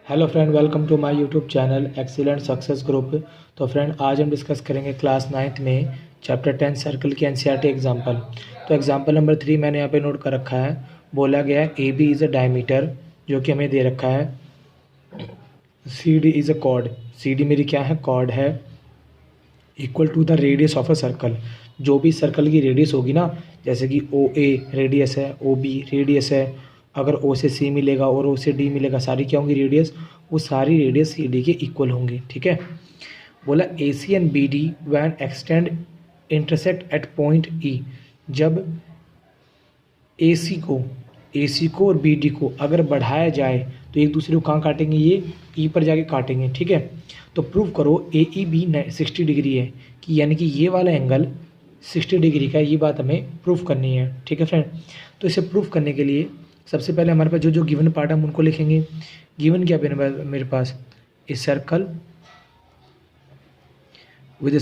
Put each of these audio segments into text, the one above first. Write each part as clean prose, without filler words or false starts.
Hello friend, welcome to my YouTube channel excellent success group. तो friend, आज हम discuss करेंगे क्लास 9th में चैप्टर 10 सर्कल की एनसीईआरटी एग्जांपल। तो एग्जांपल नंबर 3 मैंने यहाँ पे नोट कर रखा है। बोला गया है A B is a diameter, जो कि हमें दे रखा है। C D is a chord, C D मेरी क्या है, कॉर्ड है। Equal to the radius of a circle, जो भी सर्कल की रेडियस होगी ना, जैसे कि ओ ए रेडियस है, ओ बी रेडियस है, अगर ओ से सी मिलेगा और ओ से डी मिलेगा, सारी क्या होंगी रेडियस, वो सारी रेडियस सी डी के इक्वल होंगे। ठीक है। बोला A C and B D when extend intersect at point E, जब ए सी को और बी डी को अगर बढ़ाया जाए तो एक दूसरे को कहाँ काटेंगे, ये ई पर जाके काटेंगे। ठीक है। तो प्रूव करो ए ई बी 60 डिग्री है, कि यानी कि ये वाला एंगल 60 डिग्री का है। ये बात हमें प्रूफ करनी है। ठीक है फ्रेंड। तो इसे प्रूफ करने के लिए सबसे पहले हमारे पास जो जो गिवन पार्ट हम उनको लिखेंगे। गिवन क्या मेरे पास, a circle with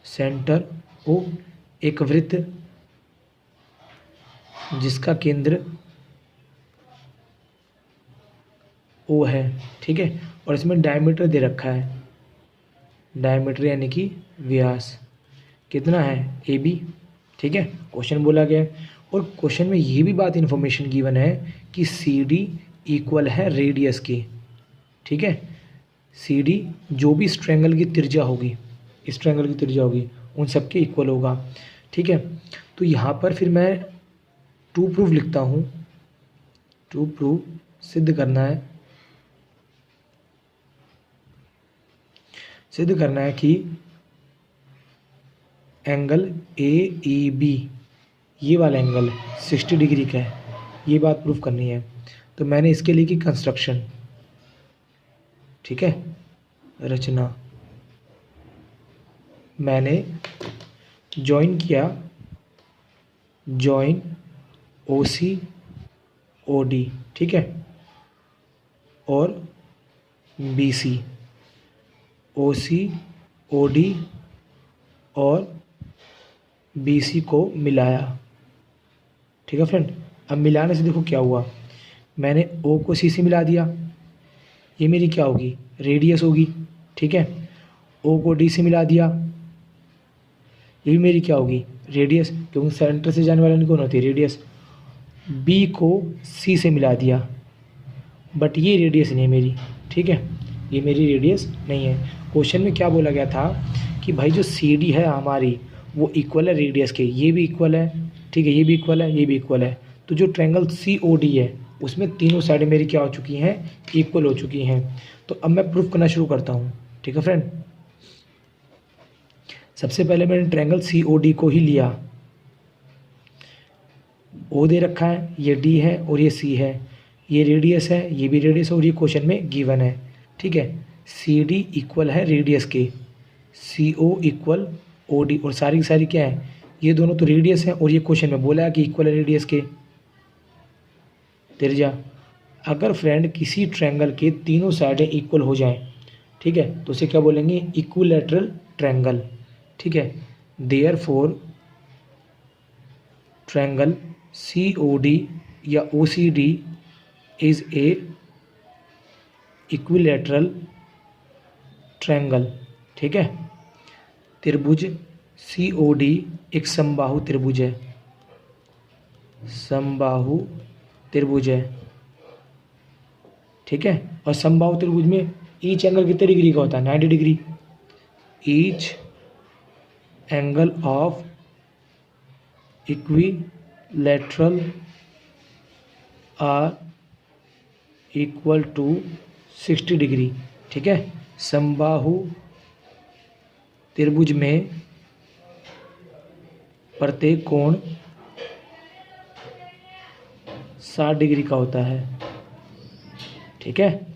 centre O, एक वृत्त जिसका केंद्र ओ है। ठीक है। और इसमें डायमीटर दे रखा है, डायमीटर यानी कि व्यास कितना है, ए बी। ठीक है। क्वेश्चन बोला गया है और क्वेश्चन में ये भी बात इन्फॉर्मेशन गिवन है कि सी डी इक्वल है रेडियस के। ठीक है। सी डी जो भी इस ट्रायंगल की त्रिज्या होगी, इस ट्रायंगल की त्रिज्या होगी, उन सबके इक्वल होगा। ठीक है। तो यहाँ पर फिर मैं टू प्रूफ लिखता हूँ। टू प्रूफ सिद्ध करना है, सिद्ध करना है कि एंगल ए ई बी, ये वाला एंगल 60 डिग्री का है। ये बात प्रूफ करनी है। तो मैंने इसके लिए की कंस्ट्रक्शन। ठीक है। रचना, मैंने जॉइन किया, जॉइन ओ सी ओ डी। ठीक है। और बी सी, ओ सी ओ डी और बी सी को मिलाया। ठीक है फ्रेंड। अब मिलाने से देखो क्या हुआ, मैंने ओ को सी से मिला दिया, ये मेरी क्या होगी, रेडियस होगी। ठीक है। ओ को डी से मिला दिया, ये भी मेरी क्या होगी, रेडियस, क्योंकि सेंटर से जाने वाला कौन होती है, रेडियस। बी को सी से मिला दिया, बट ये रेडियस नहीं है मेरी। ठीक है। ये मेरी रेडियस नहीं है। क्वेश्चन में क्या बोला गया था कि भाई जो सी डी है हमारी वो इक्वल है रेडियस के, ये भी इक्वल है। ठीक है। ये भी इक्वल है, ये भी इक्वल है। तो जो ट्रायंगल सी ओ डी है उसमें तीनों साइडें मेरी क्या हो चुकी हैं, इक्वल हो चुकी हैं। तो अब मैं प्रूफ करना शुरू करता हूँ। ठीक है फ्रेंड। सबसे पहले मैंने ट्रायंगल सी ओ डी को ही लिया। ओ दे रखा है, ये डी है और ये सी है, ये रेडियस है, ये भी रेडियस और ये क्वेश्चन में गिवन है। ठीक है। सी डी इक्वल है रेडियस के, सी ओ इक्वल ओ डी, और सारी की सारी क्या है, ये दोनों तो रेडियस है और ये क्वेश्चन में बोला है कि इक्वल है रेडियस के। त्रिज्या, अगर फ्रेंड किसी ट्रायंगल के तीनों साइडें इक्वल हो जाएं, ठीक है, तो उसे क्या बोलेंगे, इक्विलैटरल ट्रायंगल। ठीक है। Therefore triangle C O D या O C D is a equilateral triangle. ठीक है। त्रिभुज सी ओ डी एक समबाहु त्रिभुज है, समबाहु त्रिभुज है। ठीक है। और समबाहु त्रिभुज में ईच एंगल कितने डिग्री का होता है, 90 degree. Each angle of equilateral are equal to 60 degree. ठीक है। समबाहु त्रिभुज में प्रत्येक कोण 60 डिग्री का होता है। ठीक है।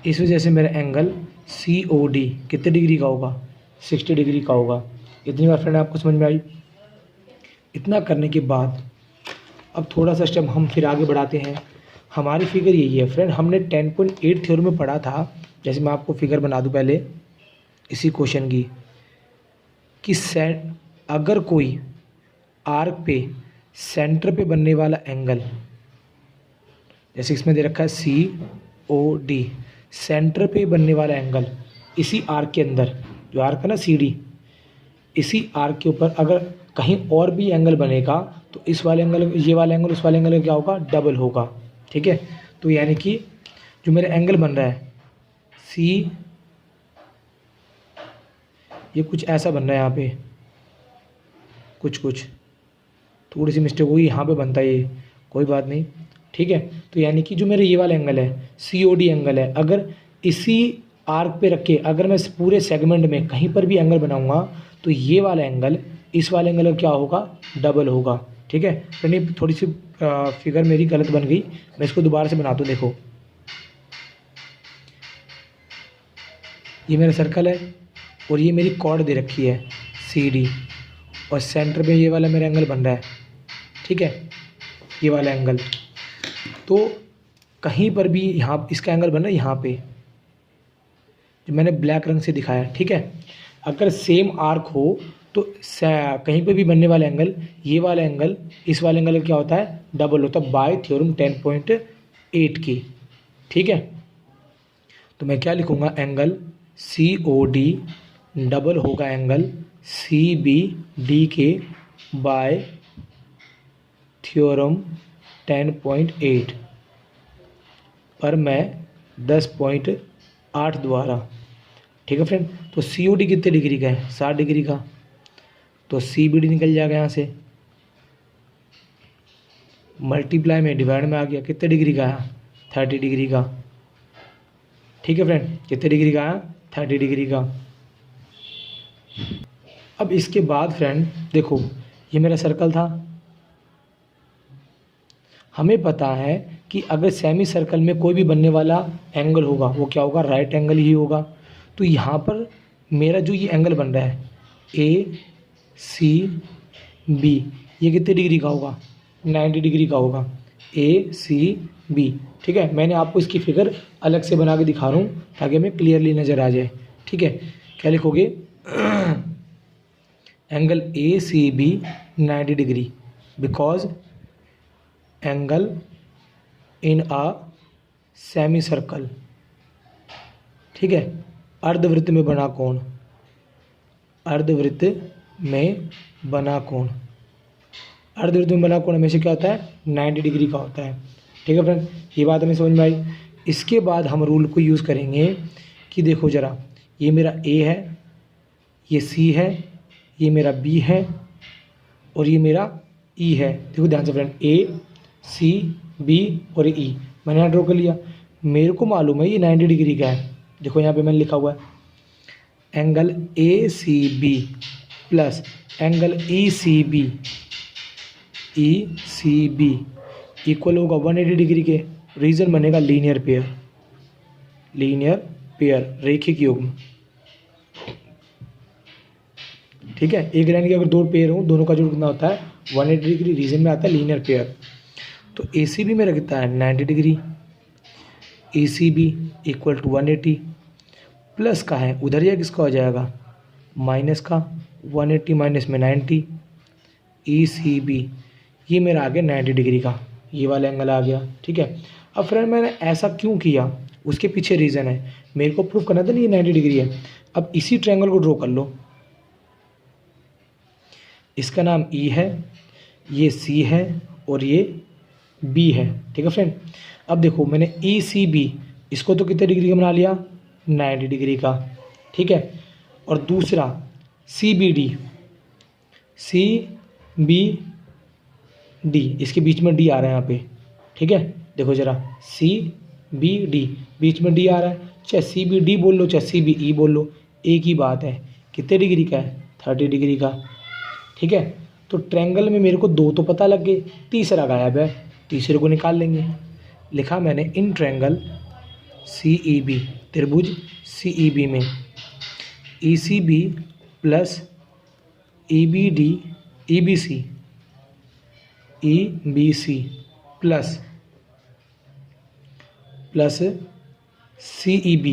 इस वजह से मेरा एंगल सी ओ डी कितने डिग्री का होगा, 60 डिग्री का होगा। इतनी बार फ्रेंड आपको समझ में आई। इतना करने के बाद अब थोड़ा सा स्टेप हम फिर आगे बढ़ाते हैं। हमारी फिगर यही है फ्रेंड, हमने 10.8 थ्योरम में पढ़ा था। जैसे मैं आपको फिगर बना दूं पहले इसी क्वेश्चन की, कि अगर कोई आर्क पे सेंटर पे बनने वाला एंगल जैसे इसमें दे रखा है COD, सेंटर पे बनने वाला एंगल इसी आर्क के अंदर, जो आर्क है ना CD, इसी आर्क के ऊपर अगर कहीं और भी एंगल बनेगा तो इस वाले एंगल, ये वाला एंगल उस वाले एंगल का क्या होगा, डबल होगा। ठीक है, तो यानी कि जो मेरा एंगल बन रहा है C, ये कुछ ऐसा बन रहा है, यहाँ पे कुछ थोड़ी सी मिस्टेक हुई, यहाँ पे बनता है ये, कोई बात नहीं। ठीक है, तो यानी कि जो मेरा ये वाला एंगल है COD एंगल है, अगर इसी आर्क पे रख के अगर मैं इस पूरे सेगमेंट में कहीं पर भी एंगल बनाऊंगा तो ये वाला एंगल इस वाले एंगल का क्या होगा, डबल होगा। ठीक है, फ्रेंड थोड़ी सी फिगर मेरी गलत बन गई, मैं इसको दोबारा से बनाता हूँ। देखो ये मेरा सर्कल है और ये मेरी कॉर्ड दे रखी है CD, और सेंटर पे ये वाला मेरा एंगल बन रहा है। ठीक है, ये वाला एंगल, तो कहीं पर भी यहाँ इसका एंगल बन रहा है, यहाँ पे जो मैंने ब्लैक रंग से दिखाया। ठीक है, अगर सेम आर्क हो तो कहीं पे भी बनने वाला एंगल, ये वाला एंगल इस वाले एंगल का क्या होता है, डबल होता है, बाय थ्योरम 10.8 की। ठीक है, तो मैं क्या लिखूँगा, एंगल COD डबल होगा एंगल CBD के बाय थ्योरम 10.8 पर मैं 10.8 द्वारा। ठीक है फ्रेंड, तो COD कितने डिग्री का है, 60 डिग्री का, तो CBD निकल जाएगा यहाँ से, मल्टीप्लाई में डिवाइड में आ गया, कितने डिग्री का है, 30 डिग्री का। ठीक है फ्रेंड, कितने डिग्री का है, 30 डिग्री का। अब इसके बाद फ्रेंड देखो, ये मेरा सर्कल था, हमें पता है कि अगर सेमी सर्कल में कोई भी बनने वाला एंगल होगा वो क्या होगा, राइट एंगल ही होगा। तो यहाँ पर मेरा जो ये एंगल बन रहा है ACB, ये कितने डिग्री का होगा, 90 डिग्री का होगा, ACB। ठीक है, मैंने आपको इसकी फिगर अलग से बना के दिखा रहा हूँ ताकि हमें क्लियरली नज़र आ जाए। ठीक है, क्या लिखोगे, angle ACB 90 degree because angle in a semi circle. ठीक है, अर्धवृत्त में बना कोण, अर्धवृत्त में बना कोण, अर्धवृत्त में बना कोण हमेशा क्या होता है, 90 डिग्री का होता है। ठीक है फ्रेंड, ये बात हमें समझ में आई। इसके बाद हम रूल को यूज़ करेंगे कि देखो ज़रा, ये मेरा A है, ये C है, ये मेरा B है और ये मेरा E है। देखो ध्यान से फ्रेंड, A C B और E मैंने यहाँ ड्रॉ कर लिया। मेरे को मालूम है ये 90 डिग्री का है, देखो यहाँ पे मैंने लिखा हुआ है angle ACB plus angle ECB equal होगा 180 डिग्री के, रीजन बनेगा लीनियर पेयर, लीनियर पेयर, रैखिक युग्म। ठीक है, एक लाइन के अगर दो पेयर हो, दोनों का जोड़ कितना होता है, 180 डिग्री, रीजन में आता है लीनियर पेयर। तो ACB मेरा कितना है, 90 degree, ECB equal to 180, plus का है उधर या किसका हो जाएगा, माइनस का, 180 माइनस में 90, ECB ये मेरा आ गया 90 डिग्री का, ये वाला एंगल आ गया। ठीक है, अब फ्रेंड मैंने ऐसा क्यों किया, उसके पीछे रीज़न है, मेरे को प्रूफ करना था ना ये 90 डिग्री है। अब इसी ट्रायंगल को ड्रॉ कर लो, इसका नाम E है, ये C है और ये B है। ठीक है फ्रेंड, अब देखो मैंने ECB इसको तो कितने डिग्री का बना लिया, 90 डिग्री का। ठीक है, और दूसरा CBD, CBD इसके बीच में D आ रहा है यहाँ पे। ठीक है, देखो ज़रा CBD बीच में D आ रहा है, चाहे CBD बोल लो चाहे CBE बोल लो, एक ही बात है, कितने डिग्री का है, 30 डिग्री का। ठीक है, तो ट्रायंगल में मेरे को दो तो पता लग गए, तीसरा गायब है, तीसरे को निकाल लेंगे। लिखा मैंने इन ट्रायंगल CEB, त्रिभुज CEB में ECB plus EBD EBC plus CEB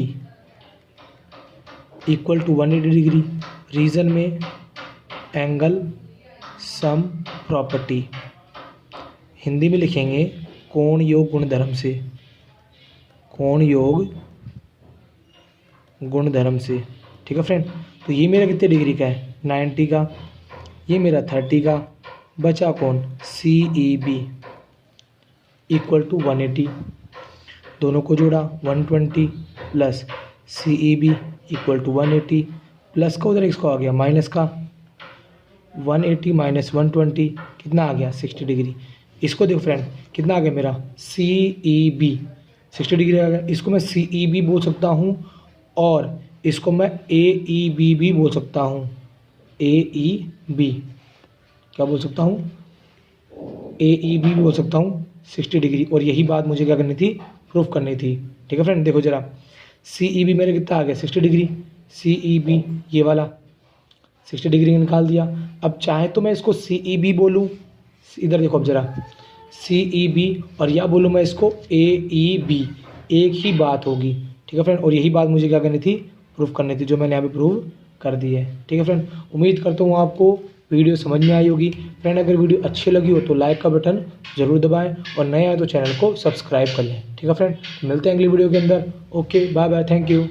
equal to 180 degree, reason में एंगल सम प्रॉपर्टी, हिंदी में लिखेंगे कोण योग गुणधर्म से, कोण योग गुणधर्म से। ठीक है फ्रेंड, तो ये मेरा कितने डिग्री का है 90 का, ये मेरा 30 का, बचा कौन CEB इक्वल टू 180, दोनों को जोड़ा 120 plus CEB equal to 180 plus का उधर इसको आ गया माइनस का 180 माइनस 120 कितना आ गया 60 डिग्री। इसको देखो फ्रेंड कितना आ गया मेरा CEB 60 डिग्री आ गया। इसको मैं CEB बोल सकता हूँ और इसको मैं AEB भी बोल सकता हूँ। AEB क्या बोल सकता हूँ AEB भी बोल सकता हूँ 60 डिग्री। और यही बात मुझे क्या करनी थी प्रूफ करनी थी। ठीक है फ्रेंड, देखो जरा CEB मेरे कितना आ गया 60 डिग्री, CEB ये वाला 60 डिग्री निकाल दिया। अब चाहे तो मैं इसको CEB बोलूँ, इधर देखो अब जरा CEB और या बोलूँ मैं इसको AEB, एक ही बात होगी। ठीक है फ्रेंड, और यही बात मुझे क्या करनी थी प्रूफ करनी थी, जो मैंने यहाँ पे प्रूव कर दी है। ठीक है फ्रेंड, उम्मीद करता हूँ आपको वीडियो समझ में आई होगी। फ्रेंड अगर वीडियो अच्छी लगी हो तो लाइक का बटन ज़रूर दबाएं और नए आए तो चैनल को सब्सक्राइब कर लें। ठीक है फ्रेंड, मिलते हैं अगली वीडियो के अंदर। Okay bye bye, thank you.